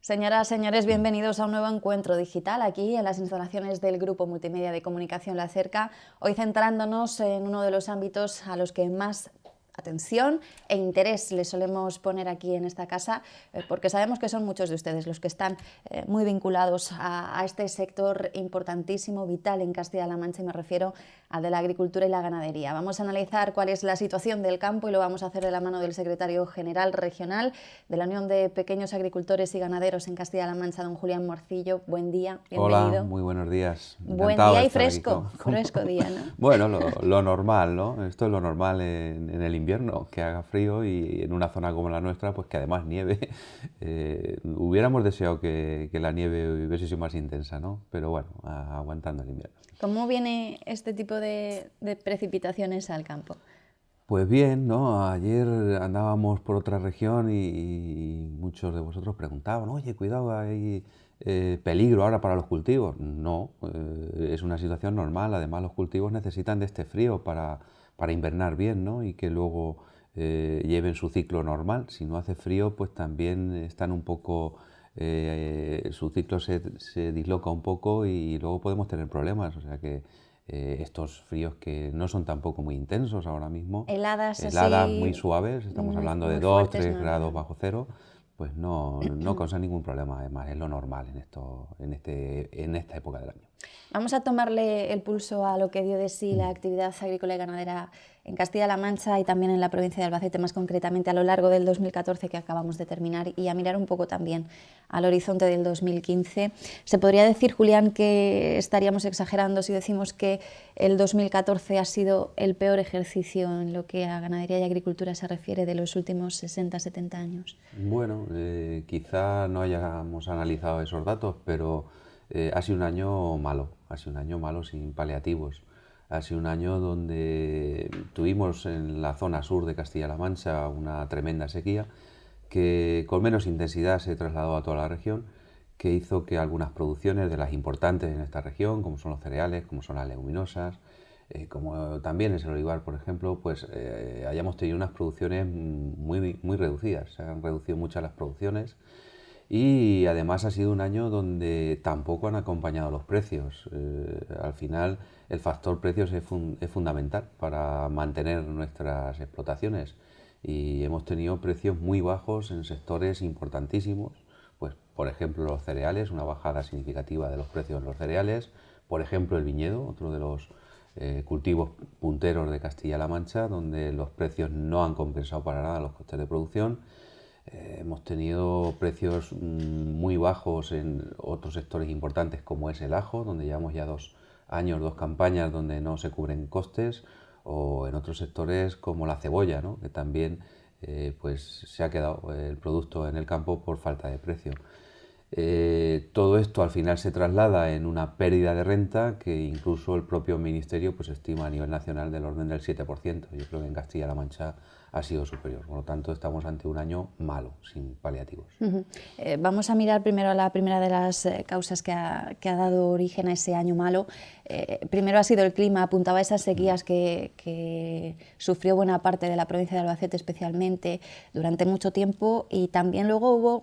Señoras, señores, bienvenidos a un nuevo encuentro digital aquí en las instalaciones del Grupo Multimedia de Comunicación La Cerca, hoy centrándonos en uno de los ámbitos a los que más atención e interés le solemos poner aquí en esta casa, porque sabemos que son muchos de ustedes los que están muy vinculados a este sector importantísimo, vital en Castilla-La Mancha, y me refiero al de la agricultura y la ganadería. Vamos a analizar cuál es la situación del campo y lo vamos a hacer de la mano del secretario general regional de la Unión de Pequeños Agricultores y Ganaderos en Castilla-La Mancha, don Julián Morcillo. Buen día, bienvenido. Hola, muy buenos días. Buen Encantado día de y estar aquí fresco, fresco día, ¿no? Bueno, lo normal, ¿no? Esto es lo normal en el invierno, que haga frío y en una zona como la nuestra, pues que además nieve. Hubiéramos deseado que la nieve hubiese sido más intensa, ¿no? Pero bueno, aguantando el invierno. ¿Cómo viene este tipo de precipitaciones al campo? Pues bien, ¿no? Ayer andábamos por otra región y muchos de vosotros preguntaban, oye, cuidado, hay peligro ahora para los cultivos. No, es una situación normal. Además, los cultivos necesitan de este frío para invernar bien, ¿no? Y que luego lleven su ciclo normal. Si no hace frío, pues también están un poco, su ciclo se disloca un poco y luego podemos tener problemas. O sea que estos fríos que no son tampoco muy intensos ahora mismo, Heladas muy así, suaves, estamos hablando de muy 2 fuertes, 3 no, grados no. bajo cero, pues no causa ningún problema. Además es lo normal en esta época del año. Vamos a tomarle el pulso a lo que dio de sí la actividad agrícola y ganadera en Castilla-La Mancha y también en la provincia de Albacete, más concretamente a lo largo del 2014 que acabamos de terminar, y a mirar un poco también al horizonte del 2015. ¿Se podría decir, Julián, que estaríamos exagerando si decimos que el 2014 ha sido el peor ejercicio en lo que a ganadería y agricultura se refiere de los últimos 60-70 años? Bueno, quizá no hayamos analizado esos datos, pero ha sido un año malo, ha sido un año malo sin paliativos. Ha sido un año donde tuvimos en la zona sur de Castilla-La Mancha una tremenda sequía que con menos intensidad se trasladó a toda la región, que hizo que algunas producciones de las importantes en esta región, como son los cereales, como son las leguminosas, como también es el olivar, por ejemplo, pues hayamos tenido unas producciones muy reducidas. Se han reducido muchas las producciones y además ha sido un año donde tampoco han acompañado los precios. Al final el factor precios es fundamental para mantener nuestras explotaciones y hemos tenido precios muy bajos en sectores importantísimos, pues por ejemplo los cereales, una bajada significativa de los precios de los cereales, por ejemplo el viñedo, otro de los cultivos punteros de Castilla-La Mancha, donde los precios no han compensado para nada los costes de producción. Hemos tenido precios muy bajos en otros sectores importantes como es el ajo, donde llevamos ya 2 años, 2 campañas donde no se cubren costes, o en otros sectores como la cebolla, ¿no? Que también pues se ha quedado el producto en el campo por falta de precio. Todo esto al final se traslada en una pérdida de renta que incluso el propio Ministerio pues estima a nivel nacional del orden del 7%. Yo creo que en Castilla-La Mancha ha sido superior. Por lo tanto, estamos ante un año malo, sin paliativos. Vamos a mirar primero a la primera de las causas que ha dado origen a ese año malo. Primero ha sido el clima, apuntaba a esas sequías que sufrió buena parte de la provincia de Albacete especialmente durante mucho tiempo, y también luego hubo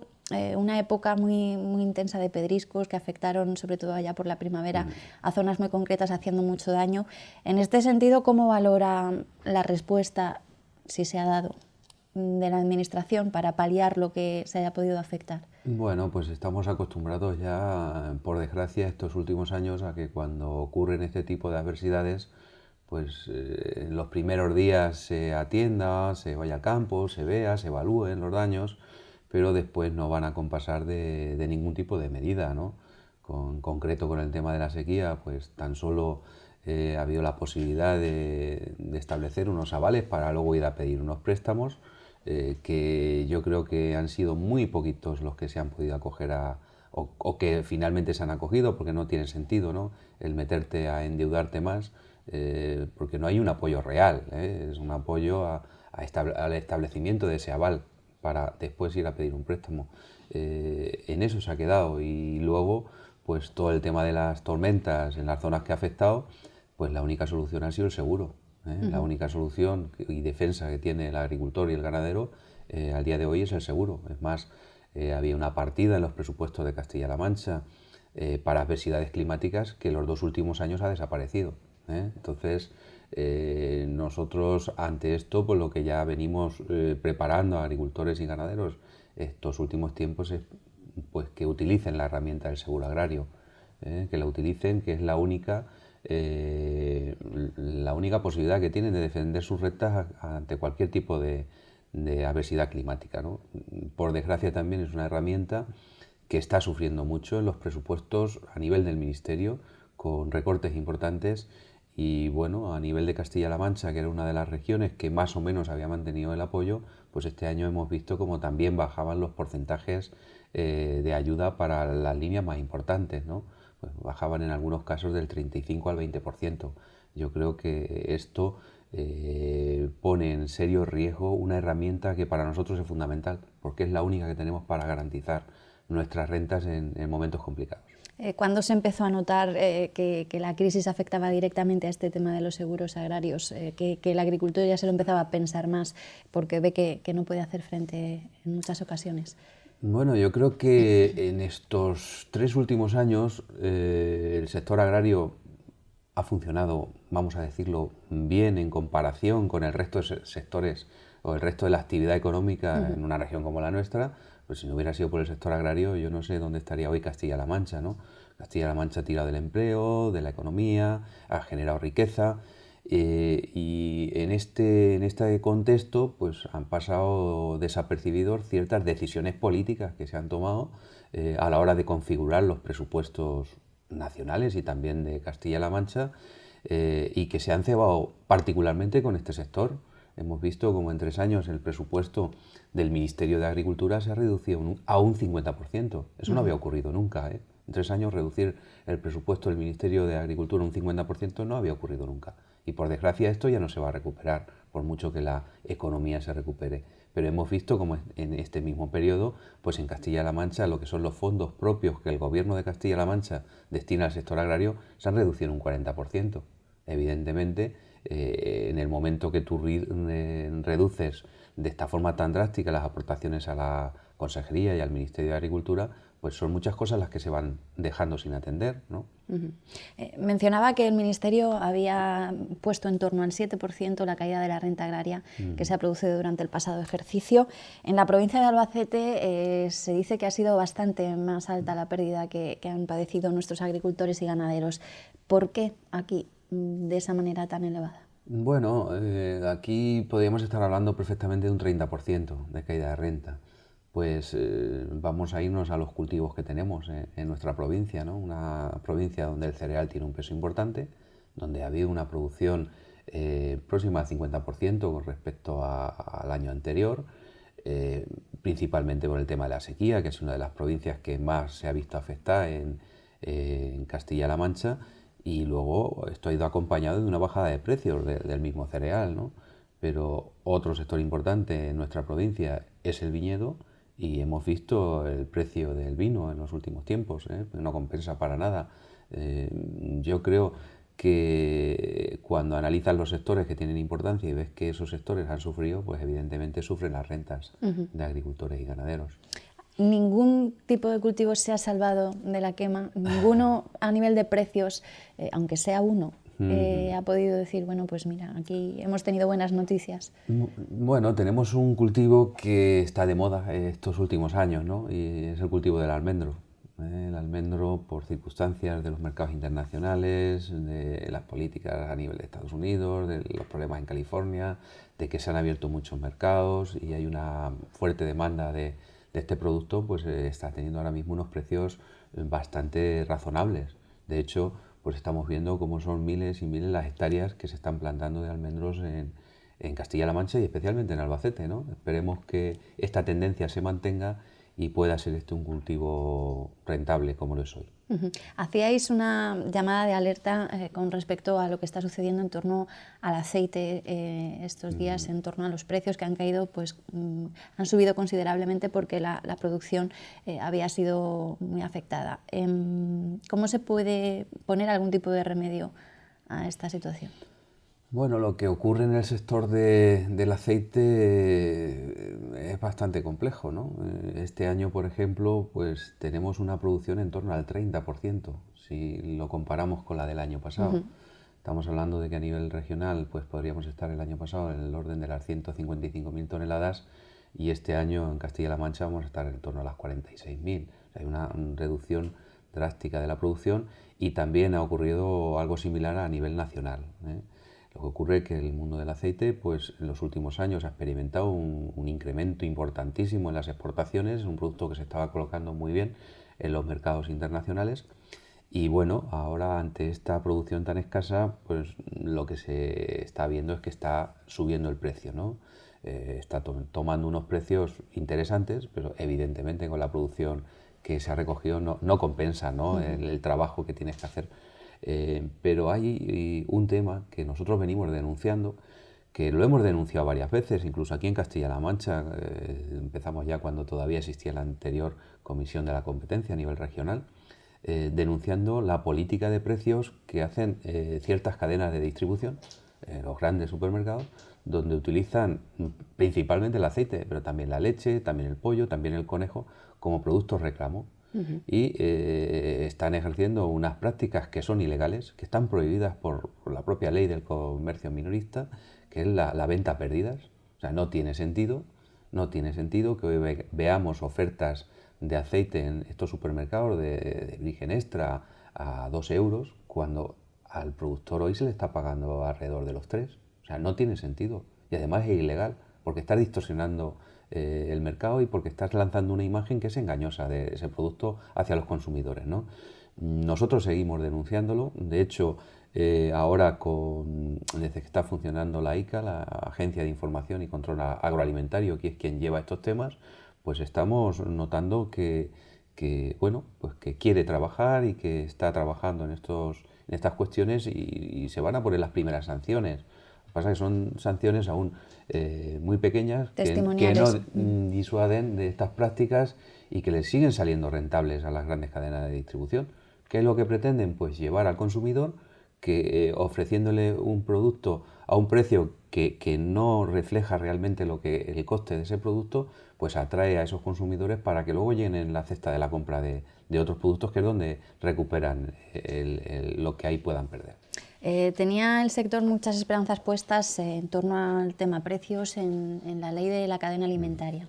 una época muy intensa de pedriscos que afectaron sobre todo allá por la primavera a zonas muy concretas, haciendo mucho daño. En este sentido, ¿cómo valora la respuesta, si se ha dado, de la Administración para paliar lo que se haya podido afectar? Bueno, pues estamos acostumbrados ya, por desgracia, estos últimos años a que cuando ocurren este tipo de adversidades, pues en los primeros días se atienda, se vaya al campo, se vea, se evalúen los daños, pero después no van a compasar de ningún tipo de medida, ¿no? Concreto con el tema de la sequía, pues tan solo ha habido la posibilidad de establecer unos avales para luego ir a pedir unos préstamos, que yo creo que han sido muy poquitos los que se han podido acoger o que finalmente se han acogido, porque no tiene sentido, ¿no? El meterte a endeudarte más, porque no hay un apoyo real, es un apoyo al establecimiento de ese aval para después ir a pedir un préstamo. En eso se ha quedado, y luego pues todo el tema de las tormentas en las zonas que ha afectado, pues la única solución ha sido el seguro. La única solución y defensa que tiene el agricultor y el ganadero al día de hoy es el seguro. Es más, había una partida en los presupuestos de Castilla-La Mancha para adversidades climáticas que los 2 últimos años ha desaparecido. Entonces, nosotros ante esto, pues lo que ya venimos preparando a agricultores y ganaderos estos últimos tiempos es pues que utilicen la herramienta del seguro agrario, que la utilicen, que es la única posibilidad que tienen de defender sus rentas ante cualquier tipo de adversidad climática, ¿no? Por desgracia también es una herramienta que está sufriendo mucho en los presupuestos a nivel del Ministerio, con recortes importantes, y bueno, a nivel de Castilla-La Mancha, que era una de las regiones que más o menos había mantenido el apoyo, pues este año hemos visto como también bajaban los porcentajes de ayuda para las líneas más importantes, ¿no? Pues bajaban en algunos casos del 35 al 20%. Yo creo que esto pone en serio riesgo una herramienta que para nosotros es fundamental, porque es la única que tenemos para garantizar nuestras rentas en momentos complicados. ¿Cuándo se empezó a notar que la crisis afectaba directamente a este tema de los seguros agrarios? Que el agricultor ya se lo empezaba a pensar más porque ve que no puede hacer frente en muchas ocasiones. Bueno, yo creo que en estos 3 últimos años el sector agrario ha funcionado, vamos a decirlo, bien en comparación con el resto de sectores o el resto de la actividad económica en una región como la nuestra. Pues si no hubiera sido por el sector agrario, yo no sé dónde estaría hoy Castilla-La Mancha, ¿no? Castilla-La Mancha ha tirado del empleo, de la economía, ha generado riqueza, y en este contexto pues han pasado desapercibidos ciertas decisiones políticas que se han tomado a la hora de configurar los presupuestos nacionales y también de Castilla-La Mancha, y que se han cebado particularmente con este sector. Hemos visto como en 3 años el presupuesto del Ministerio de Agricultura se ha reducido a un 50%. Eso no había ocurrido nunca, ¿eh? En 3 años reducir el presupuesto del Ministerio de Agricultura un 50% no había ocurrido nunca. Y por desgracia esto ya no se va a recuperar, por mucho que la economía se recupere. Pero hemos visto como en este mismo periodo, pues en Castilla-La Mancha, lo que son los fondos propios que el Gobierno de Castilla-La Mancha destina al sector agrario se han reducido un 40%. Evidentemente, en el momento que tú reduces de esta forma tan drástica las aportaciones a la Consejería y al Ministerio de Agricultura, pues son muchas cosas las que se van dejando sin atender, ¿no? Mencionaba que el Ministerio había puesto en torno al 7% la caída de la renta agraria que se ha producido durante el pasado ejercicio. En la provincia de Albacete se dice que ha sido bastante más alta la pérdida que han padecido nuestros agricultores y ganaderos. ¿Por qué aquí de esa manera tan elevada? Bueno, aquí podríamos estar hablando perfectamente de un 30% de caída de renta. Pues vamos a irnos a los cultivos que tenemos en nuestra provincia, ¿no? Una provincia donde el cereal tiene un peso importante, donde ha habido una producción próxima al 50% con respecto al año anterior, principalmente por el tema de la sequía, que es una de las provincias que más se ha visto afectada en Castilla-La Mancha, y luego esto ha ido acompañado de una bajada de precios del mismo cereal, ¿no? Pero otro sector importante en nuestra provincia es el viñedo, y hemos visto el precio del vino en los últimos tiempos, no compensa para nada. Yo creo que cuando analizas los sectores que tienen importancia y ves que esos sectores han sufrido, pues evidentemente sufren las rentas de agricultores y ganaderos. ¿Ningún tipo de cultivo se ha salvado de la quema? ¿Ninguno a nivel de precios, aunque sea uno, ha podido decir, bueno, pues mira, aquí hemos tenido buenas noticias? Bueno, tenemos un cultivo que está de moda estos últimos años, ¿no? Y es el cultivo del almendro. El almendro, por circunstancias de los mercados internacionales, de las políticas a nivel de Estados Unidos, de los problemas en California, de que se han abierto muchos mercados y hay una fuerte demanda de este producto, pues está teniendo ahora mismo unos precios bastante razonables. De hecho, pues estamos viendo cómo son miles y miles las hectáreas que se están plantando de almendros en Castilla-La Mancha y especialmente en Albacete, ¿no? Esperemos que esta tendencia se mantenga y pueda ser este un cultivo rentable como lo es hoy. Hacíais una llamada de alerta con respecto a lo que está sucediendo en torno al aceite estos días, en torno a los precios que han caído, pues han subido considerablemente porque la producción había sido muy afectada. ¿Cómo se puede poner algún tipo de remedio a esta situación? Bueno, lo que ocurre en el sector del aceite es bastante complejo, ¿no? Este año, por ejemplo, pues tenemos una producción en torno al 30%, si lo comparamos con la del año pasado. Ujú. Estamos hablando de que a nivel regional, pues podríamos estar el año pasado en el orden de las 155.000 toneladas y este año en Castilla-La Mancha vamos a estar en torno a las 46.000. O sea, hay una reducción drástica de la producción y también ha ocurrido algo similar a nivel nacional, ¿eh? Lo que ocurre es que el mundo del aceite, pues en los últimos años ha experimentado un incremento importantísimo en las exportaciones, es un producto que se estaba colocando muy bien en los mercados internacionales y bueno, ahora ante esta producción tan escasa, pues lo que se está viendo es que está subiendo el precio, ¿no? Está tomando unos precios interesantes, pero evidentemente con la producción que se ha recogido no compensa, ¿no? El trabajo que tienes que hacer. Pero hay un tema que nosotros venimos denunciando, que lo hemos denunciado varias veces, incluso aquí en Castilla-La Mancha, empezamos ya cuando todavía existía la anterior Comisión de la Competencia a nivel regional, denunciando la política de precios que hacen ciertas cadenas de distribución, los grandes supermercados, donde utilizan principalmente el aceite, pero también la leche, también el pollo, también el conejo, como productos reclamo. Y están ejerciendo unas prácticas que son ilegales, que están prohibidas por la propia ley del comercio minorista, que es la venta a pérdidas. O sea, no tiene sentido que hoy veamos ofertas de aceite en estos supermercados de virgen extra a 2 euros, cuando al productor hoy se le está pagando alrededor de los 3. O sea, no tiene sentido. Y además es ilegal, porque estás distorsionando el mercado y porque estás lanzando una imagen que es engañosa de ese producto hacia los consumidores, ¿no? Nosotros seguimos denunciándolo. De hecho, ahora desde que está funcionando la ICA, la Agencia de Información y Control Agroalimentario, que es quien lleva estos temas, pues estamos notando bueno, pues que quiere trabajar y que está trabajando en estas cuestiones y se van a poner las primeras sanciones. Lo que pasa es que son sanciones aún muy pequeñas que no Testimoniales. disuaden de estas prácticas y que les siguen saliendo rentables a las grandes cadenas de distribución. ¿Qué es lo que pretenden? Pues llevar al consumidor que ofreciéndole un producto a un precio que no refleja realmente el coste de ese producto, pues atrae a esos consumidores para que luego llenen la cesta de la compra de otros productos, que es donde recuperan lo que ahí puedan perder. Tenía el sector muchas esperanzas puestas en torno al tema precios en la ley de la cadena alimentaria.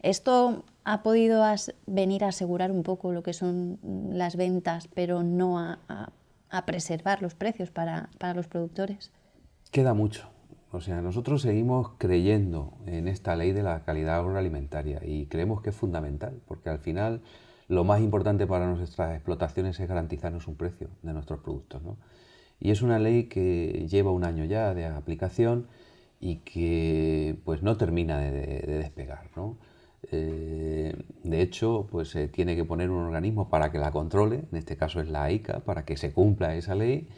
¿Esto ha podido venir a asegurar un poco lo que son las ventas, pero no a preservar los precios para los productores? Queda mucho. O sea, nosotros seguimos creyendo en esta ley de la calidad agroalimentaria y creemos que es fundamental, porque al final lo más importante para nuestras explotaciones es garantizarnos un precio de nuestros productos, ¿no? Y es una ley que lleva un año ya de aplicación y que pues no termina de despegar, ¿no? De hecho, pues se tiene que poner un organismo para que la controle, en este caso es la ICA, para que se cumpla esa ley.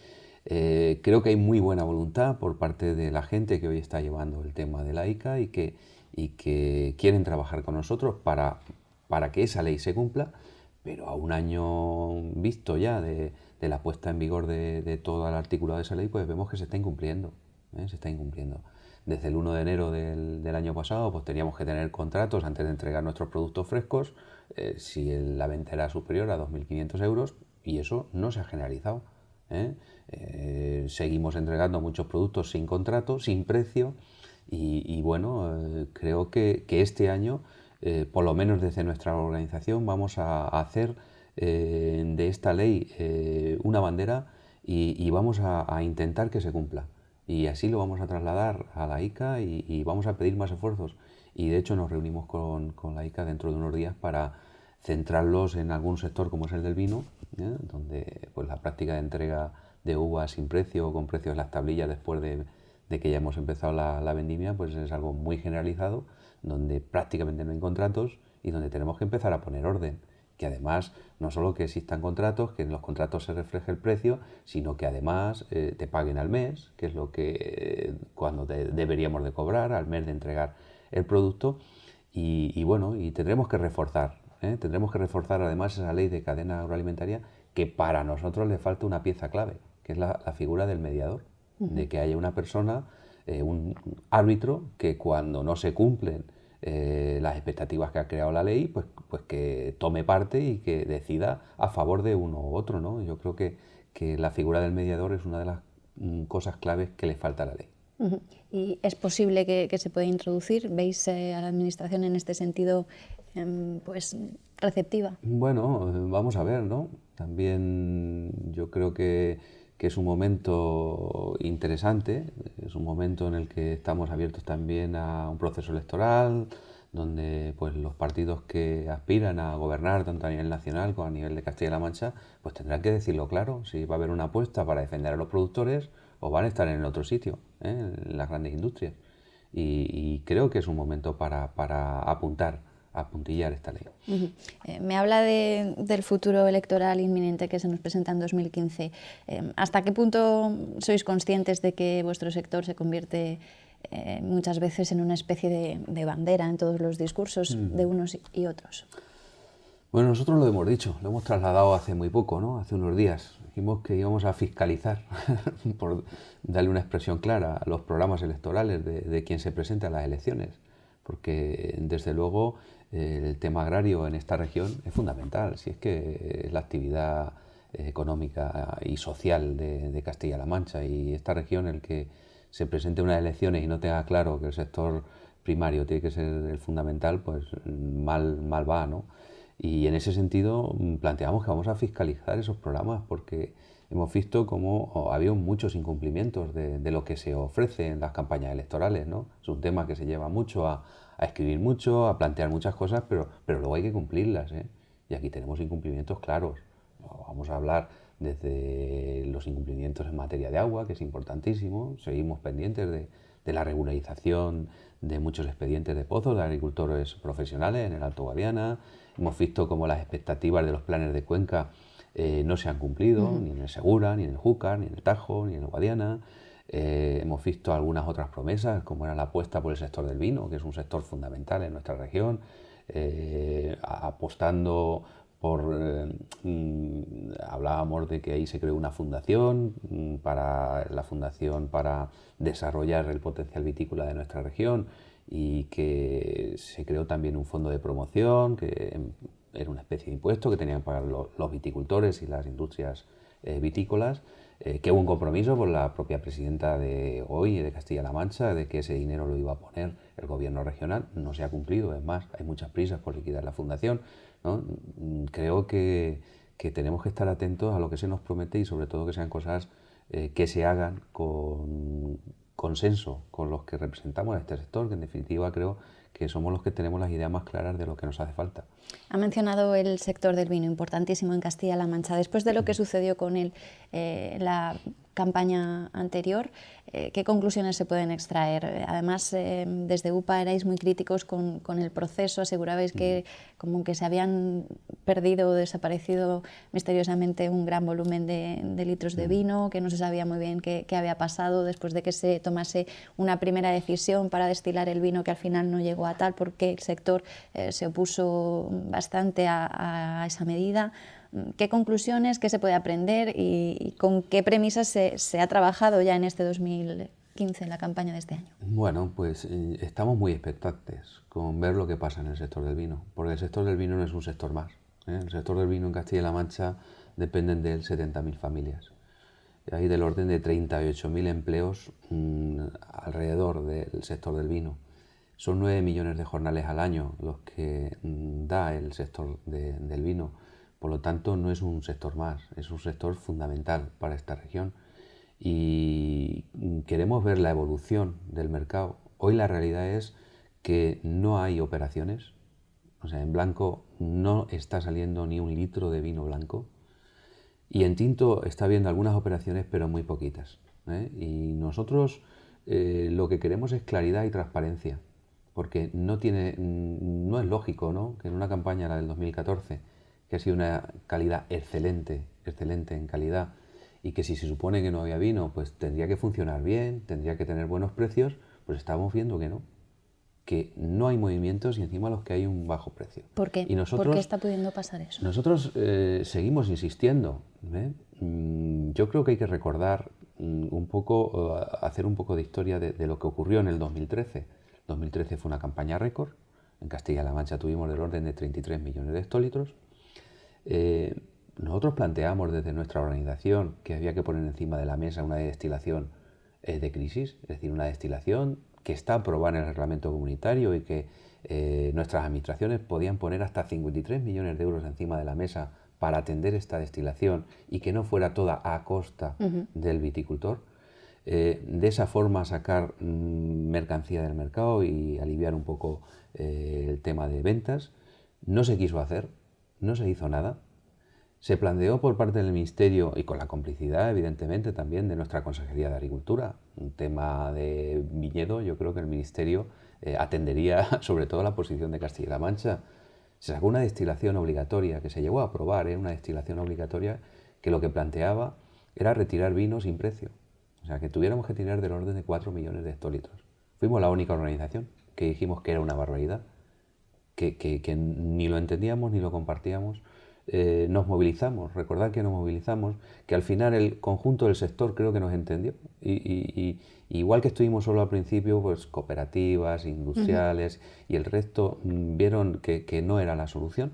Creo que hay muy buena voluntad por parte de la gente que hoy está llevando el tema de la ICA y que quieren trabajar con nosotros para que esa ley se cumpla, pero a un año visto ya de la puesta en vigor de todo el articulado de esa ley, pues vemos que se está incumpliendo, ¿eh? Se está incumpliendo. Desde el 1 de enero del año pasado, pues teníamos que tener contratos antes de entregar nuestros productos frescos, si la venta era superior a 2.500 euros, y eso no se ha generalizado, ¿eh? Seguimos entregando muchos productos sin contrato, sin precio, y bueno, creo que este año, por lo menos desde nuestra organización, vamos a hacer de esta ley una bandera y vamos a intentar que se cumpla. Y así lo vamos a trasladar a la ICA y vamos a pedir más esfuerzos. Y de hecho nos reunimos con la ICA dentro de unos días para centrarlos en algún sector como es el del vino, donde pues la práctica de entrega de uvas sin precio o con precios en las tablillas después de que ya hemos empezado la vendimia, pues es algo muy generalizado, donde prácticamente no hay contratos y donde tenemos que empezar a poner orden. Que además, no solo que existan contratos, que en los contratos se refleje el precio, sino que además te paguen al mes, que es lo que cuando deberíamos de cobrar, al mes de entregar el producto. Y bueno, y tendremos que reforzar además esa ley de cadena agroalimentaria, que para nosotros le falta una pieza clave, que es la figura del mediador. de que haya una persona, un árbitro, que cuando no se cumplen las expectativas que ha creado la ley, pues que tome parte y que decida a favor de uno u otro, ¿no? Yo creo que la figura del mediador es una de las cosas claves que le falta a la ley. ¿Y es posible que se pueda introducir? ¿Veis a la Administración en este sentido pues receptiva? Bueno, vamos a ver, ¿no? También yo creo que es un momento interesante, es un momento en el que estamos abiertos también a un proceso electoral, donde pues los partidos que aspiran a gobernar tanto a nivel nacional como a nivel de Castilla-La Mancha, pues tendrán que decirlo claro, si va a haber una apuesta para defender a los productores o van a estar en el otro sitio, en las grandes industrias. Y creo que es un momento para a puntillar esta ley. Me habla del futuro electoral inminente que se nos presenta en 2015. ¿Hasta qué punto sois conscientes de que vuestro sector se convierte muchas veces en una especie de bandera en todos los discursos de unos y otros? Bueno, nosotros lo hemos dicho, lo hemos trasladado hace muy poco, ¿no? Hace unos días. Dijimos que íbamos a fiscalizar, por darle una expresión clara, a los programas electorales de quien se presenta a las elecciones. Porque, desde luego, el tema agrario en esta región es fundamental. Si es que es la actividad económica y social de Castilla-La Mancha, y esta región, el que se presente unas elecciones y no tenga claro que el sector primario tiene que ser el fundamental, pues mal va, ¿no? Y en ese sentido planteamos que vamos a fiscalizar esos programas, porque hemos visto cómo ha habido muchos incumplimientos de lo que se ofrece en las campañas electorales, ¿no? Es un tema que se lleva mucho a escribir mucho, a plantear muchas cosas, pero luego hay que cumplirlas, ¿eh? Y aquí tenemos incumplimientos claros. Vamos a hablar desde los incumplimientos en materia de agua, que es importantísimo. Seguimos pendientes de la regularización de muchos expedientes de pozos de agricultores profesionales en el Alto Guadiana. Hemos visto cómo las expectativas de los planes de cuenca no se han cumplido, ni en el Segura, ni en el Júcar, ni en el Tajo, ni en el Guadiana. Hemos visto algunas otras promesas, como era la apuesta por el sector del vino, que es un sector fundamental en nuestra región, apostando por... hablábamos de que ahí se creó una fundación para desarrollar el potencial vitícola de nuestra región, y que se creó también un fondo de promoción, que era una especie de impuesto que tenían que pagar los viticultores y las industrias vitícolas, que hubo un compromiso por la propia presidenta de hoy, de Castilla-La Mancha, de que ese dinero lo iba a poner el gobierno regional. No se ha cumplido, es más, hay muchas prisas por liquidar la fundación, ¿no? Creo que tenemos que estar atentos a lo que se nos promete, y sobre todo que sean cosas que se hagan con consenso con los que representamos a este sector, que en definitiva creo que somos los que tenemos las ideas más claras de lo que nos hace falta. Ha mencionado el sector del vino, importantísimo en Castilla-La Mancha. Después de lo que sucedió con él la campaña anterior, ¿qué conclusiones se pueden extraer? Además, desde UPA erais muy críticos con el proceso, asegurabais que como que se habían perdido o desaparecido misteriosamente un gran volumen de litros de vino, que no se sabía muy bien qué había pasado después de que se tomase una primera decisión para destilar el vino, que al final no llegó a tal, porque el sector se opuso bastante a esa medida. ¿Qué conclusiones, qué se puede aprender y con qué premisas se ha trabajado ya en este 2015, en la campaña de este año? Bueno, pues estamos muy expectantes con ver lo que pasa en el sector del vino, porque el sector del vino no es un sector más, ¿eh? El sector del vino en Castilla-La Mancha dependen de él 70.000 familias. Hay del orden de 38.000 empleos alrededor del sector del vino. Son 9 millones de jornales al año los que da el sector del vino. Por lo tanto, no es un sector más, es un sector fundamental para esta región. Y queremos ver la evolución del mercado. Hoy la realidad es que no hay operaciones. O sea, en blanco no está saliendo ni un litro de vino blanco. Y en tinto está habiendo algunas operaciones, pero muy poquitas, ¿eh? Y nosotros lo que queremos es claridad y transparencia, porque no es lógico, ¿no?, que en una campaña, la del 2014, que ha sido una calidad excelente en calidad, y que si se supone que no había vino, pues tendría que funcionar bien, tendría que tener buenos precios, pues estamos viendo que no hay movimientos, y encima los que hay un bajo precio. ¿Por qué? Y nosotros, ¿Por qué está pudiendo pasar eso? Nosotros seguimos insistiendo, ¿eh? Yo creo que hay que recordar un poco, hacer un poco de historia de lo que ocurrió en el 2013. 2013 fue una campaña récord. En Castilla-La Mancha tuvimos del orden de 33 millones de hectolitros. Nosotros planteamos desde nuestra organización que había que poner encima de la mesa una destilación de crisis, es decir, una destilación que está aprobada en el reglamento comunitario y que nuestras administraciones podían poner hasta 53 millones de euros encima de la mesa para atender esta destilación y que no fuera toda a costa del viticultor. De esa forma sacar mercancía del mercado y aliviar un poco el tema de ventas. No se quiso hacer, no se hizo nada. Se planteó por parte del Ministerio, y con la complicidad evidentemente también de nuestra Consejería de Agricultura, un tema de viñedo. Yo creo que el Ministerio atendería sobre todo la posición de Castilla-La Mancha. Se sacó una destilación obligatoria, que se llegó a aprobar, una destilación obligatoria que lo que planteaba era retirar vino sin precio. O sea, que tuviéramos que tirar del orden de 4 millones de hectolitros. Fuimos la única organización que dijimos que era una barbaridad, que ni lo entendíamos ni lo compartíamos. Nos movilizamos, recordad que nos movilizamos, que al final el conjunto del sector creo que nos entendió. Y igual que estuvimos solo al principio, pues cooperativas, industriales y el resto vieron que no era la solución.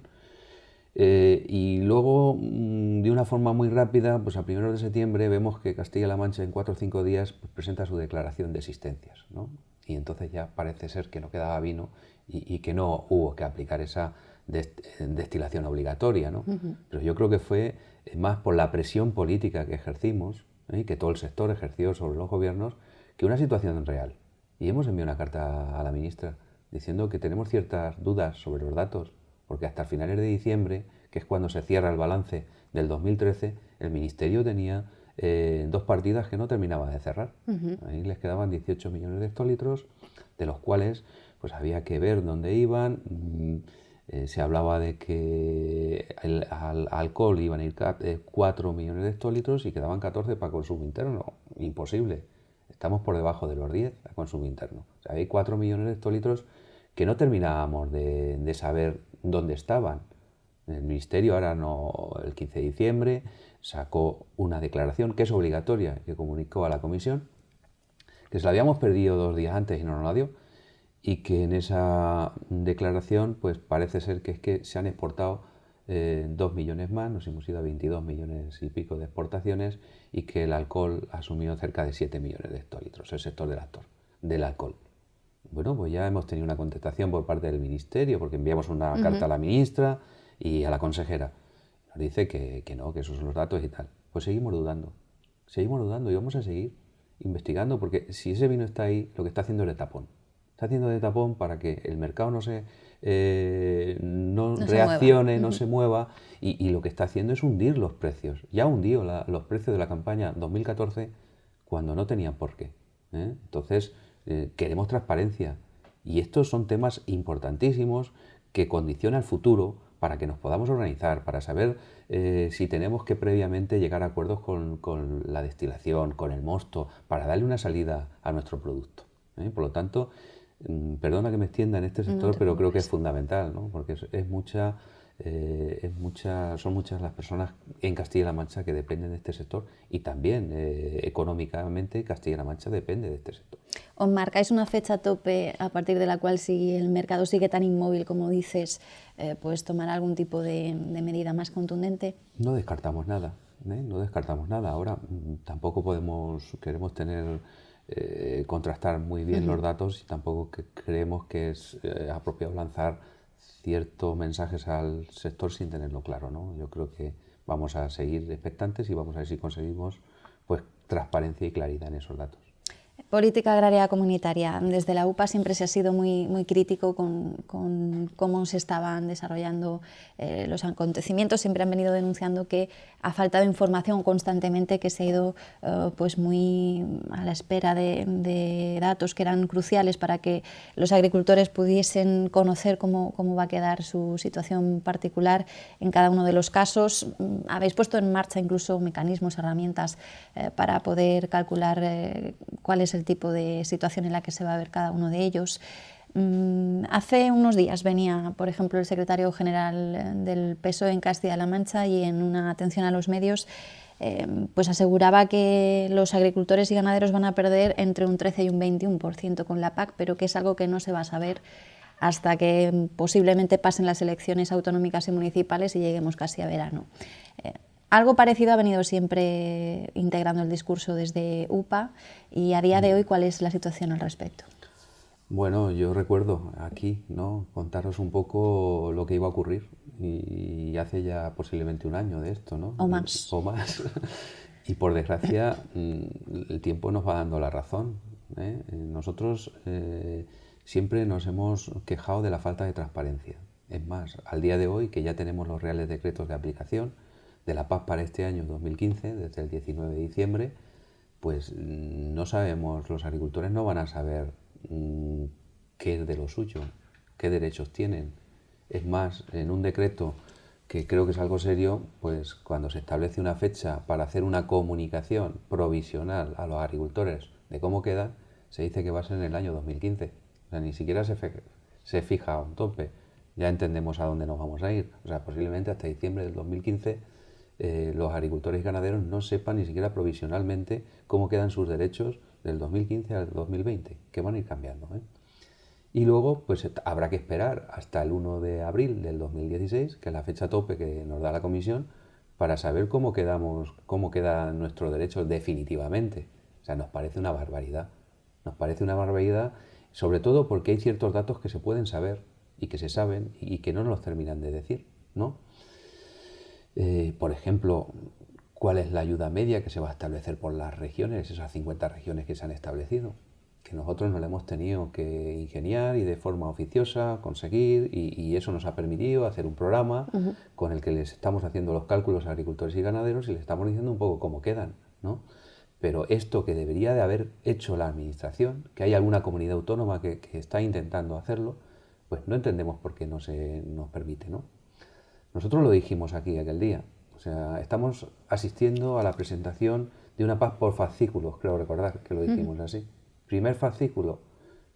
Y luego, de una forma muy rápida, pues a 1 de septiembre vemos que Castilla-La Mancha en 4 o 5 días pues, presenta su declaración de existencias, ¿no? Y entonces ya parece ser que no quedaba vino y que no hubo que aplicar esa destilación obligatoria, ¿no? Pero yo creo que fue más por la presión política que ejercimos, que todo el sector ejerció sobre los gobiernos, que una situación real. Y hemos enviado una carta a la ministra diciendo que tenemos ciertas dudas sobre los datos, porque hasta finales de diciembre, que es cuando se cierra el balance del 2013, el Ministerio tenía 2 partidas que no terminaba de cerrar. Ahí les quedaban 18 millones de hectolitros, de los cuales pues había que ver dónde iban. Se hablaba de que al alcohol iban a ir 4 millones de hectolitros y quedaban 14 para consumo interno. Imposible. Estamos por debajo de los 10 a consumo interno. O sea, hay 4 millones de hectolitros que no terminábamos de saber dónde estaban. El Ministerio ahora no, el 15 de diciembre sacó una declaración que es obligatoria, que comunicó a la Comisión, que se la habíamos perdido 2 días antes y no nos la dio, y que en esa declaración pues parece ser que es que se han exportado 2 millones más, nos hemos ido a 22 millones y pico de exportaciones, y que el alcohol ha asumido cerca de 7 millones de hectolitros, el sector del alcohol. Bueno, pues ya hemos tenido una contestación por parte del Ministerio, porque enviamos una carta a la ministra y a la consejera. Nos dice que no, que esos son los datos y tal. Pues seguimos dudando y vamos a seguir investigando, porque si ese vino está ahí, lo que está haciendo es de tapón. Está haciendo de tapón para que el mercado no reaccione, no se mueva, y lo que está haciendo es hundir los precios. Ya hundió los precios de la campaña 2014 cuando no tenían por qué. Entonces, queremos transparencia, y estos son temas importantísimos que condicionan el futuro para que nos podamos organizar, para saber si tenemos que previamente llegar a acuerdos con la destilación, con el mosto, para darle una salida a nuestro producto. Por lo tanto, perdona que me extienda en este sector, pero creo que es fundamental, ¿no? Porque son muchas las personas en Castilla-La Mancha que dependen de este sector, y también económicamente Castilla-La Mancha depende de este sector. ¿Os marcáis una fecha tope a partir de la cual, si el mercado sigue tan inmóvil como dices, pues tomar algún tipo de medida más contundente? No descartamos nada, no descartamos nada. Ahora tampoco queremos contrastar muy bien los datos, y tampoco creemos que es apropiado lanzar ciertos mensajes al sector sin tenerlo claro, ¿no? Yo creo que vamos a seguir expectantes y vamos a ver si conseguimos pues transparencia y claridad en esos datos. Política agraria comunitaria. Desde la UPA siempre se ha sido muy crítico con cómo se estaban desarrollando los acontecimientos. Siempre han venido denunciando que ha faltado información constantemente, que se ha ido pues muy a la espera de datos que eran cruciales para que los agricultores pudiesen conocer cómo va a quedar su situación particular en cada uno de los casos. Habéis puesto en marcha incluso mecanismos, herramientas para poder calcular cuál es el tipo de situación en la que se va a ver cada uno de ellos. Hace unos días venía, por ejemplo, el secretario general del PSOE en Castilla-La Mancha y en una atención a los medios pues aseguraba que los agricultores y ganaderos van a perder entre un 13 y un 21% con la PAC, pero que es algo que no se va a saber hasta que posiblemente pasen las elecciones autonómicas y municipales y lleguemos casi a verano. Algo parecido ha venido siempre integrando el discurso desde UPA y a día de hoy, ¿cuál es la situación al respecto? Bueno, yo recuerdo aquí, ¿no?, contaros un poco lo que iba a ocurrir y hace ya posiblemente un año de esto, ¿no? O más. O más. Y por desgracia el tiempo nos va dando la razón, ¿eh? Nosotros siempre nos hemos quejado de la falta de transparencia. Es más, al día de hoy, que ya tenemos los reales decretos de aplicación de la PAC para este año 2015, desde el 19 de diciembre, pues no sabemos, los agricultores no van a saber qué es de lo suyo, qué derechos tienen. Es más, en un decreto que creo que es algo serio, pues cuando se establece una fecha para hacer una comunicación provisional a los agricultores de cómo quedan, se dice que va a ser en el año 2015. O sea, ni siquiera se fija un tope. Ya entendemos a dónde nos vamos a ir. O sea, posiblemente hasta diciembre del 2015 los agricultores y ganaderos no sepan ni siquiera provisionalmente cómo quedan sus derechos del 2015 al 2020, que van a ir cambiando, ¿eh? Y luego pues habrá que esperar hasta el 1 de abril del 2016, que es la fecha tope que nos da la Comisión, para saber cómo quedan nuestros derechos definitivamente. O sea, nos parece una barbaridad. Nos parece una barbaridad, sobre todo porque hay ciertos datos que se pueden saber y que se saben y que no nos los terminan de decir, ¿no? Por ejemplo, ¿cuál es la ayuda media que se va a establecer por las regiones, esas 50 regiones que se han establecido? Que nosotros nos la hemos tenido que ingeniar y de forma oficiosa conseguir, y eso nos ha permitido hacer un programa con el que les estamos haciendo los cálculos a agricultores y ganaderos y les estamos diciendo un poco cómo quedan, ¿no? Pero esto que debería de haber hecho la Administración, que hay alguna comunidad autónoma que está intentando hacerlo, pues no entendemos por qué no se nos permite, ¿no? Nosotros lo dijimos aquí aquel día. O sea, estamos asistiendo a la presentación de una PAC por fascículos, creo recordar que lo dijimos así. Primer fascículo,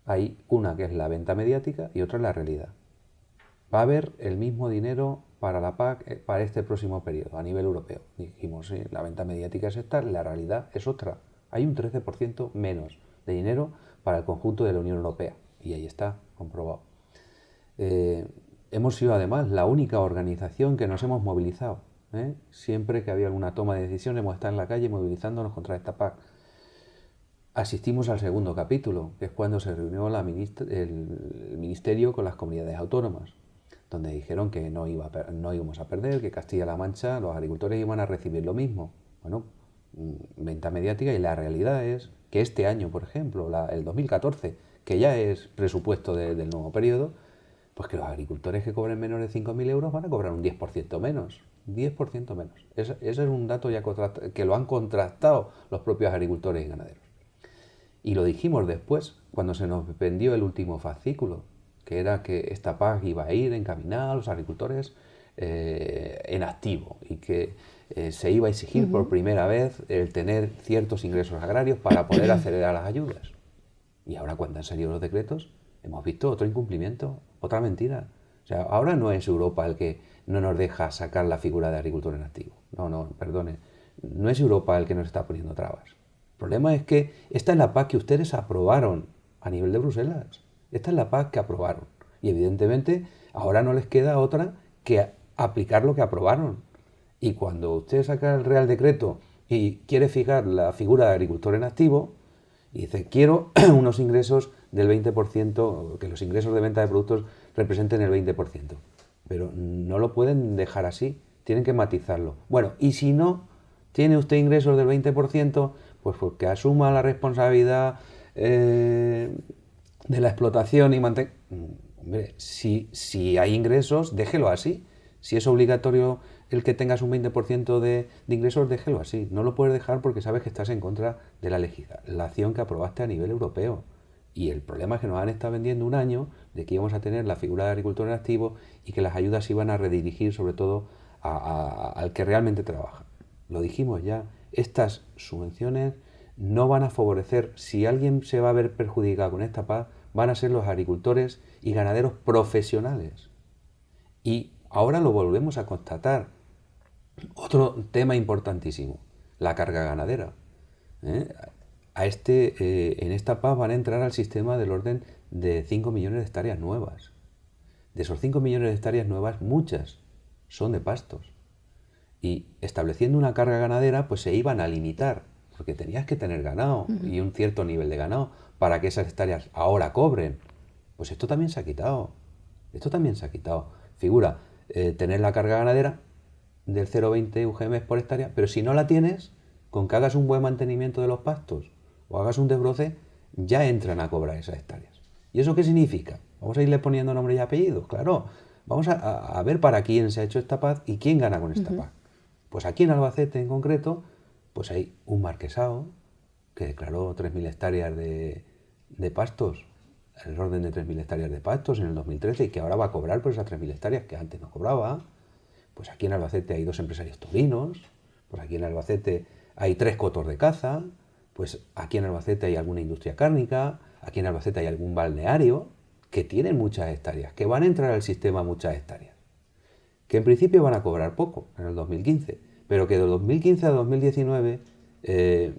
hay una que es la venta mediática y otra es la realidad. Va a haber el mismo dinero para la PAC para este próximo periodo a nivel europeo. Dijimos, sí, la venta mediática es esta, la realidad es otra. Hay un 13% menos de dinero para el conjunto de la Unión Europea. Y ahí está, comprobado. Hemos sido además la única organización que nos hemos movilizado, ¿eh? Siempre que había alguna toma de decisión hemos estado en la calle movilizándonos contra esta PAC. Asistimos al segundo capítulo, que es cuando se reunió el Ministerio con las comunidades autónomas, donde dijeron que no íbamos a perder, que Castilla-La Mancha, los agricultores iban a recibir lo mismo. Bueno, venta mediática, y la realidad es que este año, por ejemplo, el 2014, que ya es presupuesto del nuevo periodo, pues que los agricultores que cobren menos de 5.000 euros van a cobrar un 10% menos. 10% menos. Ese es un dato ya que lo han contrastado los propios agricultores y ganaderos. Y lo dijimos después, cuando se nos vendió el último fascículo, que era que esta PAC iba a ir encaminada a los agricultores en activo y que se iba a exigir por primera vez el tener ciertos ingresos agrarios para poder acelerar las ayudas. Y ahora, cuando han salido los decretos, hemos visto otro incumplimiento, otra mentira. O sea, ahora no es Europa el que no nos deja sacar la figura de agricultor en activo. No, perdone. No es Europa el que nos está poniendo trabas. El problema es que esta es la PAC que ustedes aprobaron a nivel de Bruselas. Esta es la PAC que aprobaron. Y evidentemente ahora no les queda otra que aplicar lo que aprobaron. Y cuando usted saca el Real Decreto y quiere fijar la figura de agricultor en activo, y dice, quiero unos ingresos del 20%, que los ingresos de venta de productos representen el 20%. Pero no lo pueden dejar así, tienen que matizarlo. Bueno, y si no tiene usted ingresos del 20%, pues que asuma la responsabilidad de la explotación y mantenga... Hombre, si hay ingresos, déjelo así. Si es obligatorio el que tengas un 20% de ingresos, déjelo así. No lo puedes dejar porque sabes que estás en contra de la legislación que aprobaste a nivel europeo. Y el problema es que nos han estado vendiendo un año de que íbamos a tener la figura de agricultor en activo y que las ayudas iban a redirigir sobre todo al que realmente trabaja. Lo dijimos ya, estas subvenciones no van a favorecer, si alguien se va a ver perjudicado con esta PAC, van a ser los agricultores y ganaderos profesionales. Y ahora lo volvemos a constatar. Otro tema importantísimo, la carga ganadera. ¿Eh? En esta PAC van a entrar al sistema del orden de 5 millones de hectáreas nuevas. De esos 5 millones de hectáreas nuevas, muchas son de pastos. Y estableciendo una carga ganadera, pues se iban a limitar, porque tenías que tener ganado y un cierto nivel de ganado para que esas hectáreas ahora cobren. Pues esto también se ha quitado. Esto también se ha quitado. Figura, tener la carga ganadera del 0,20 UGM por hectárea, pero si no la tienes, con que hagas un buen mantenimiento de los pastos o hagas un desbroce, ya entran a cobrar esas hectáreas. ¿Y eso qué significa? Vamos a irle poniendo nombre y apellidos, claro. Vamos a ver para quién se ha hecho esta PAC y quién gana con esta PAC. Pues aquí en Albacete en concreto, pues hay un marquesado que declaró 3.000 hectáreas de pastos, el orden de 3.000 hectáreas de pastos en el 2013 y que ahora va a cobrar por esas 3.000 hectáreas que antes no cobraba. Pues aquí en Albacete hay 2 empresarios taurinos, pues aquí en Albacete hay 3 cotos de caza, pues aquí en Albacete hay alguna industria cárnica, aquí en Albacete hay algún balneario que tienen muchas hectáreas, que van a entrar al sistema muchas hectáreas, que en principio van a cobrar poco en el 2015, pero que de 2015 a 2019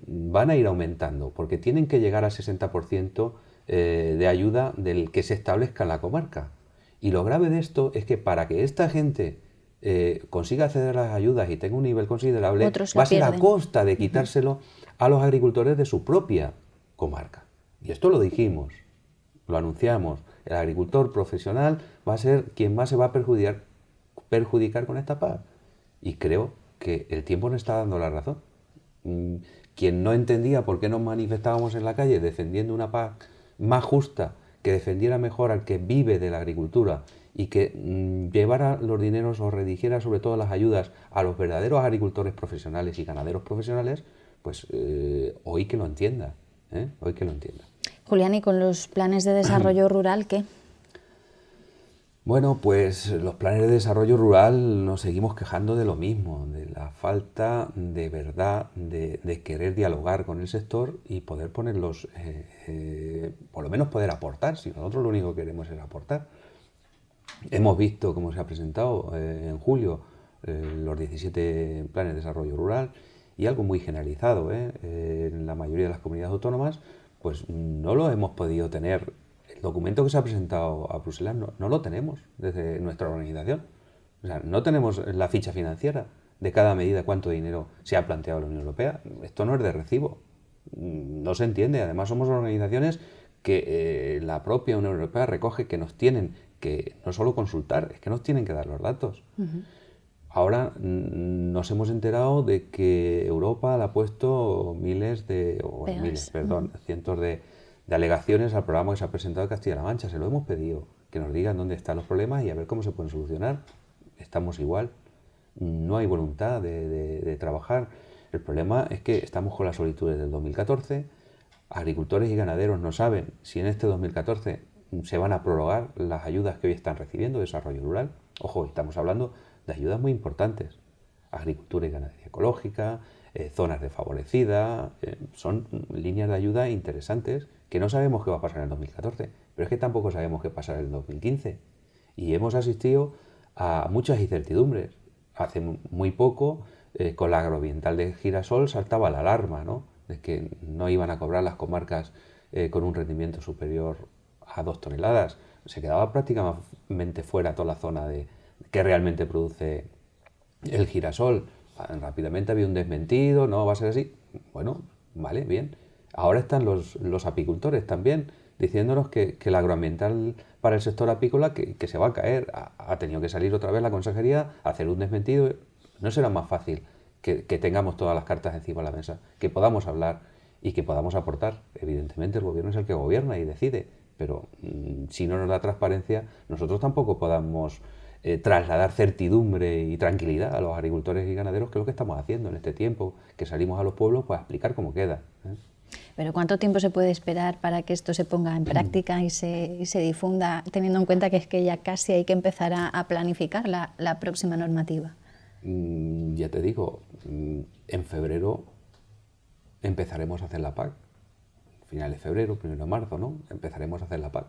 van a ir aumentando, porque tienen que llegar al 60% de ayuda del que se establezca en la comarca. Y lo grave de esto es que para que esta gente consiga acceder a las ayudas y tenga un nivel considerable, va a ser a costa de quitárselo a los agricultores de su propia comarca. Y esto lo dijimos, lo anunciamos. El agricultor profesional va a ser quien más se va a perjudicar con esta PAC. Y creo que el tiempo nos está dando la razón. Quien no entendía por qué nos manifestábamos en la calle defendiendo una PAC más justa, que defendiera mejor al que vive de la agricultura y que llevara los dineros o redirigiera sobre todo las ayudas a los verdaderos agricultores profesionales y ganaderos profesionales, pues hoy que lo entienda, hoy que lo entienda. Julián, ¿y con los planes de desarrollo rural qué? Bueno, pues los planes de desarrollo rural nos seguimos quejando de lo mismo, de la falta de verdad, de querer dialogar con el sector y poder ponerlos, por lo menos poder aportar, si nosotros lo único que queremos es aportar. Hemos visto cómo se ha presentado en julio los 17 planes de desarrollo rural y algo muy generalizado en la mayoría de las comunidades autónomas, pues no lo hemos podido tener. El documento que se ha presentado a Bruselas no lo tenemos desde nuestra organización. O sea, no tenemos la ficha financiera de cada medida, cuánto dinero se ha planteado la Unión Europea. Esto no es de recibo. No se entiende. Además, somos organizaciones que la propia Unión Europea recoge que nos tienen que no solo consultar, es que nos tienen que dar los datos. Ahora nos hemos enterado de que Europa le ha puesto cientos de alegaciones al programa que se ha presentado en Castilla-La Mancha. Se lo hemos pedido, que nos digan dónde están los problemas y a ver cómo se pueden solucionar. Estamos igual. No hay voluntad de trabajar. El problema es que estamos con las solicitudes del 2014. Agricultores y ganaderos no saben si en este 2014 se van a prorrogar las ayudas que hoy están recibiendo de desarrollo rural. Ojo, estamos hablando de ayudas muy importantes. Agricultura y ganadería ecológica, zonas desfavorecidas, son líneas de ayuda interesantes que no sabemos qué va a pasar en el 2014, pero es que tampoco sabemos qué pasará en el 2015. Y hemos asistido a muchas incertidumbres. Hace muy poco, con la agroambiental de Girasol, saltaba la alarma, ¿no?, de que no iban a cobrar las comarcas con un rendimiento superior a 2 toneladas. Se quedaba prácticamente fuera toda la zona que realmente produce el girasol. Rápidamente había un desmentido, no va a ser así. Bueno, vale, bien. Ahora están los apicultores también diciéndonos que la agroambiental para el sector apícola que se va a caer. Ha tenido que salir otra vez la consejería a hacer un desmentido. ¿No será más fácil que tengamos todas las cartas encima de la mesa, que podamos hablar y que podamos aportar? Evidentemente el gobierno es el que gobierna y decide, pero si no nos da transparencia, nosotros tampoco podamos trasladar certidumbre y tranquilidad a los agricultores y ganaderos, que es lo que estamos haciendo en este tiempo, que salimos a los pueblos para explicar cómo queda. Pero ¿cuánto tiempo se puede esperar para que esto se ponga en práctica y se difunda, teniendo en cuenta que es que ya casi hay que empezar a planificar la próxima normativa? Ya te digo, en febrero empezaremos a hacer la PAC. finales de febrero, 1 de marzo, ¿no? Empezaremos a hacer la PAC.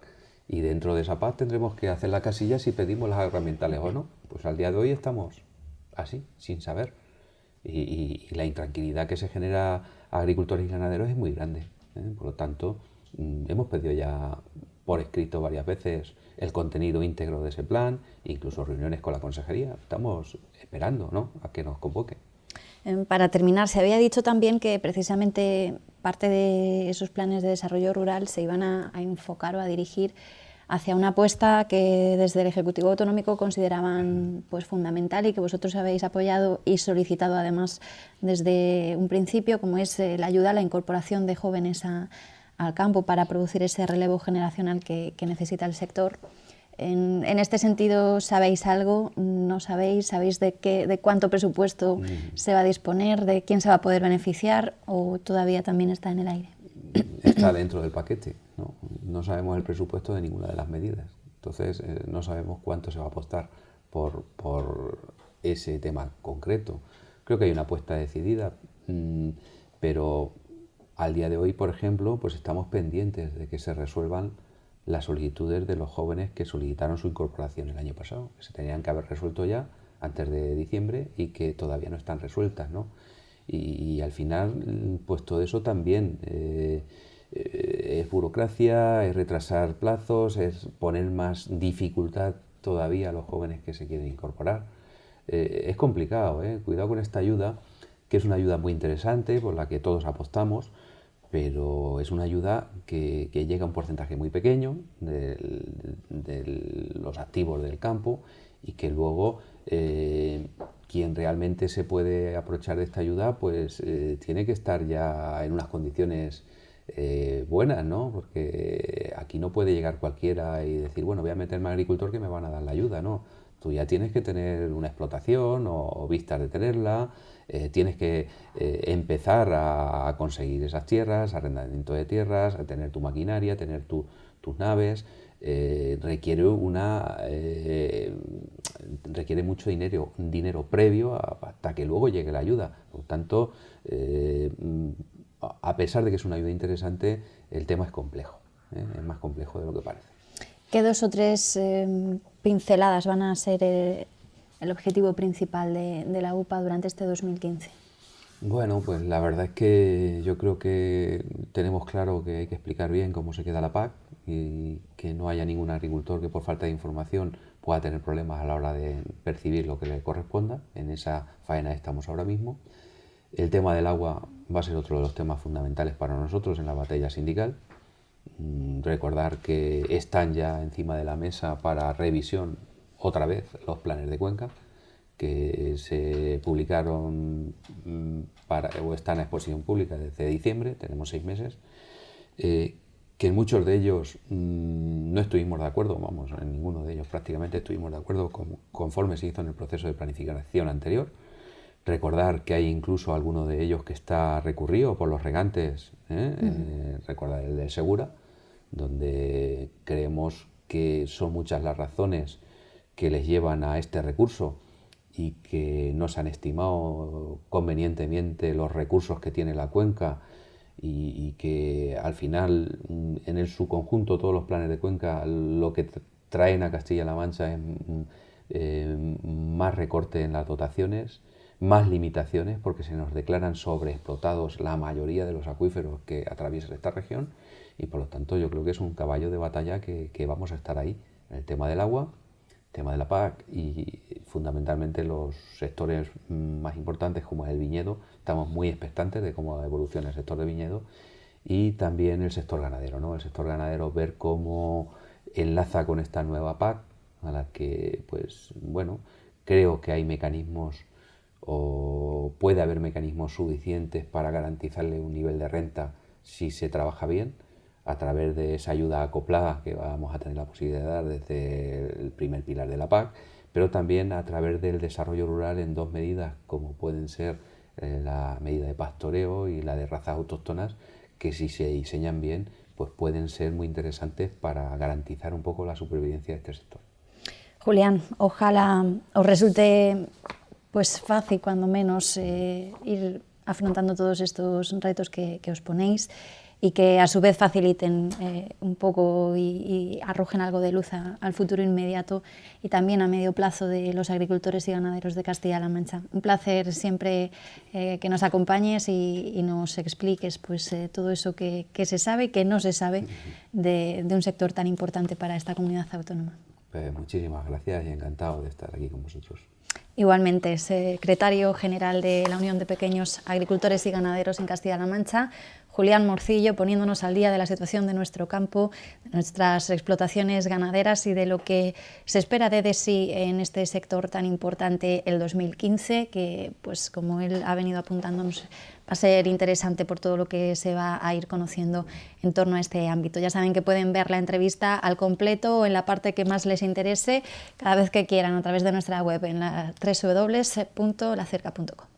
Y dentro de esa PAC tendremos que hacer la casilla si pedimos las herramientales o no. Pues al día de hoy estamos así, sin saber. Y la intranquilidad que se genera a agricultores y ganaderos es muy grande, ¿eh? Por lo tanto, hemos pedido ya por escrito varias veces el contenido íntegro de ese plan, incluso reuniones con la consejería. Estamos esperando, ¿no?, a que nos convoque. Para terminar, se había dicho también que precisamente parte de esos planes de desarrollo rural se iban a enfocar o a dirigir hacia una apuesta que desde el Ejecutivo Autonómico consideraban pues fundamental y que vosotros habéis apoyado y solicitado además desde un principio, como es la ayuda a la incorporación de jóvenes al campo para producir ese relevo generacional que necesita el sector. En este sentido, ¿sabéis algo? ¿No sabéis? ¿Sabéis de cuánto presupuesto se va a disponer? ¿De quién se va a poder beneficiar? ¿O todavía también está en el aire? Está dentro del paquete, ¿no? No sabemos el presupuesto de ninguna de las medidas. Entonces, no sabemos cuánto se va a apostar por ese tema concreto. Creo que hay una apuesta decidida, pero al día de hoy, por ejemplo, pues estamos pendientes de que se resuelvan las solicitudes de los jóvenes que solicitaron su incorporación el año pasado, que se tenían que haber resuelto ya antes de diciembre y que todavía no están resueltas, ¿no? Y al final, pues todo eso también es burocracia, es retrasar plazos, es poner más dificultad todavía a los jóvenes que se quieren incorporar. Es complicado, ¿eh? Cuidado con esta ayuda, que es una ayuda muy interesante, por la que todos apostamos, pero es una ayuda que llega a un porcentaje muy pequeño de los activos del campo y que luego quien realmente se puede aprovechar de esta ayuda pues tiene que estar ya en unas condiciones buenas, ¿no? Porque aquí no puede llegar cualquiera y decir, bueno, voy a meterme al agricultor que me van a dar la ayuda, ¿no? Tú ya tienes que tener una explotación o vistas de tenerla, tienes que empezar a conseguir esas tierras, arrendamiento de tierras, a tener tu maquinaria, tener tus naves. Requiere mucho dinero previo hasta que luego llegue la ayuda. Por lo tanto, a pesar de que es una ayuda interesante, el tema es complejo, es más complejo de lo que parece. ¿Qué 2 o 3 pinceladas van a ser el objetivo principal de la UPA durante este 2015? Bueno, pues la verdad es que yo creo que tenemos claro que hay que explicar bien cómo se queda la PAC y que no haya ningún agricultor que por falta de información pueda tener problemas a la hora de percibir lo que le corresponda. En esa faena estamos ahora mismo. El tema del agua va a ser otro de los temas fundamentales para nosotros en la batalla sindical. Recordar que están ya encima de la mesa para revisión otra vez los planes de cuenca que se publicaron o están a exposición pública desde diciembre, tenemos 6 meses, que en muchos de ellos no estuvimos de acuerdo, vamos, en ninguno de ellos prácticamente estuvimos de acuerdo conforme se hizo en el proceso de planificación anterior. Recordar que hay incluso alguno de ellos que está recurrido por los regantes, recordar el de Segura, donde creemos que son muchas las razones que les llevan a este recurso y que no se han estimado convenientemente los recursos que tiene la cuenca y que al final en su conjunto todos los planes de cuenca lo que traen a Castilla-La Mancha es más recorte en las dotaciones, más limitaciones porque se nos declaran sobreexplotados la mayoría de los acuíferos que atraviesan esta región y por lo tanto yo creo que es un caballo de batalla que vamos a estar ahí en el tema del agua, tema de la PAC y fundamentalmente los sectores más importantes como es el viñedo. Estamos muy expectantes de cómo evoluciona el sector de viñedo y también el sector ganadero, ¿no? El sector ganadero, ver cómo enlaza con esta nueva PAC a la que, pues bueno, creo que hay mecanismos o puede haber mecanismos suficientes para garantizarle un nivel de renta si se trabaja bien a través de esa ayuda acoplada que vamos a tener la posibilidad de dar desde el primer pilar de la PAC, pero también a través del desarrollo rural en 2 medidas como pueden ser la medida de pastoreo y la de razas autóctonas, que si se diseñan bien pues pueden ser muy interesantes para garantizar un poco la supervivencia de este sector. Julián, ojalá os resulte pues fácil cuando menos ir afrontando todos estos retos que os ponéis. y que a su vez faciliten un poco y arrojen algo de luz al futuro inmediato y también a medio plazo de los agricultores y ganaderos de Castilla-La Mancha. Un placer siempre que nos acompañes y nos expliques pues, todo eso que se sabe y que no se sabe de un sector tan importante para esta comunidad autónoma. Pues muchísimas gracias y encantado de estar aquí con vosotros. Igualmente, secretario general de la Unión de Pequeños Agricultores y Ganaderos en Castilla-La Mancha, Julián Morcillo, poniéndonos al día de la situación de nuestro campo, de nuestras explotaciones ganaderas y de lo que se espera de sí en este sector tan importante el 2015, que, pues, como él ha venido apuntándonos, va a ser interesante por todo lo que se va a ir conociendo en torno a este ámbito. Ya saben que pueden ver la entrevista al completo o en la parte que más les interese cada vez que quieran a través de nuestra web en la www.lacerca.com.